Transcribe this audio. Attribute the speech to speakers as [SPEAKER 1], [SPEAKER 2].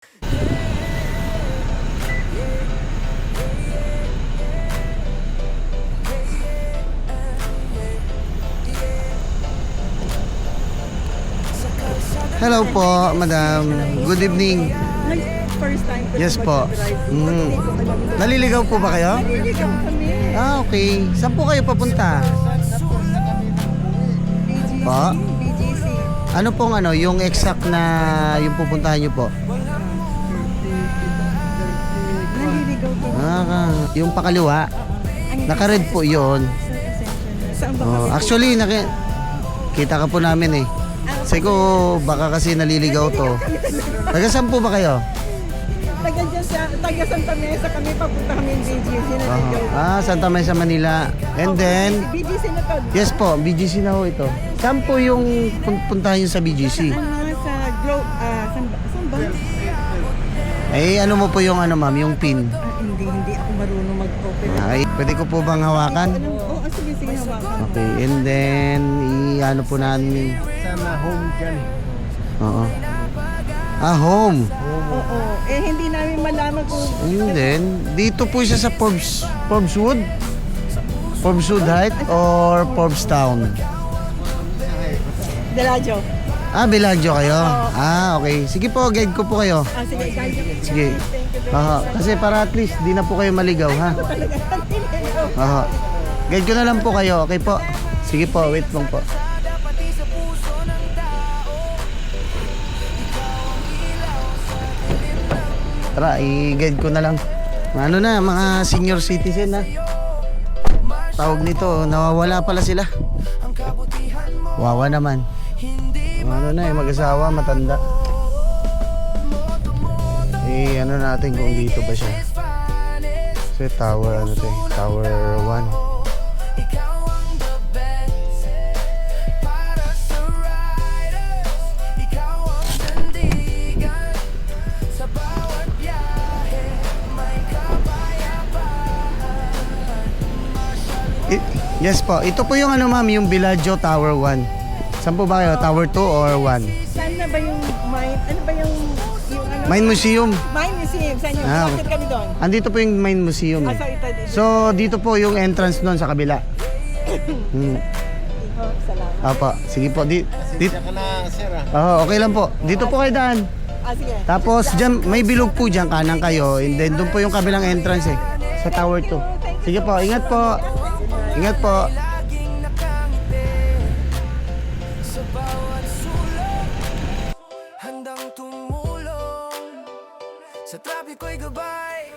[SPEAKER 1] Hello po, madam. Good evening.
[SPEAKER 2] First time ko
[SPEAKER 1] Yes
[SPEAKER 2] na
[SPEAKER 1] po.
[SPEAKER 2] mag-drive.
[SPEAKER 1] Naliligaw po ba kayo?
[SPEAKER 2] Naliligaw kami.
[SPEAKER 1] Okay. Saan po kayo papunta?
[SPEAKER 2] BGC.
[SPEAKER 1] Po?
[SPEAKER 2] BGC.
[SPEAKER 1] Ano pong yung exact na yung pupuntahan nyo po?
[SPEAKER 2] Naliligaw ko.
[SPEAKER 1] Yung pakaliwa, naka-red po yun.
[SPEAKER 2] Saan ba
[SPEAKER 1] Oh,
[SPEAKER 2] kami?
[SPEAKER 1] actually, kita ka po namin eh. Kasi ko, baka kasi naliligaw to. Taga saan po ba kayo?
[SPEAKER 2] Taga Santa Mesa kami, papunta kami ng BGC. Naliligaw.
[SPEAKER 1] Santa Mesa, Manila. And then,
[SPEAKER 2] BGC na to.
[SPEAKER 1] yes po, BGC na ho ito. Saan po yung puntahan nyo sa BGC?
[SPEAKER 2] Sa Glow, saan ba?
[SPEAKER 1] Ano mo po yung ma'am, yung pin?
[SPEAKER 2] Hindi ako marunong mag-open.
[SPEAKER 1] Ay, pwede ko po bang hawakan?
[SPEAKER 2] Oo, sige, hawakan.
[SPEAKER 1] Okay, and then, po namin.
[SPEAKER 3] Sana home dyan.
[SPEAKER 1] Oo. Home.
[SPEAKER 2] Oo. Hindi namin malaman kung...
[SPEAKER 1] And then, dito po siya sa Forbeswood? Forbeswood Height or Forbes Town?
[SPEAKER 2] Deladio.
[SPEAKER 1] Bellagio kayo? Okay. Sige po, guide ko po kayo.
[SPEAKER 2] Sige, Deladio.
[SPEAKER 1] Sige.
[SPEAKER 2] Thank you.
[SPEAKER 1] Kasi para at least, di na po kayo maligaw, ha?
[SPEAKER 2] Talaga naliligaw.
[SPEAKER 1] Guide ko na lang po kayo, okay po? Sige po, wait lang po. Tara, i-guide ko na lang. Mga senior citizen na. Tawag nito, nawawala pala sila. Wawa naman. Mag-asawa, matanda. Natin kung dito ba siya. So, tower, Tower 1. Yes po. Ito po yung ma'am, yung Bellagio Tower 1. Saan po ba kayo? Tower 2 or 1?
[SPEAKER 2] Saan na ba yung mine? Ano ba yung
[SPEAKER 1] Mine Museum.
[SPEAKER 2] Mine Museum? Saan yun? Bakit kami doon?
[SPEAKER 1] Andito po yung Mine Museum.
[SPEAKER 2] So ito din.
[SPEAKER 1] So, dito po yung entrance doon sa kabila.
[SPEAKER 2] Salamat.
[SPEAKER 1] Apa, sige po.
[SPEAKER 3] Sige ka na, sir.
[SPEAKER 1] Okay lang po. Dito po kayo daan.
[SPEAKER 2] Sige.
[SPEAKER 1] Tapos, dyan, may bilog po dyan, kanan kayo. And then, doon po yung kabilang entrance sa Tower 2. Sige po, ingat po. Ingat po.
[SPEAKER 4] Handang tumulong sa trapiko'y gabay.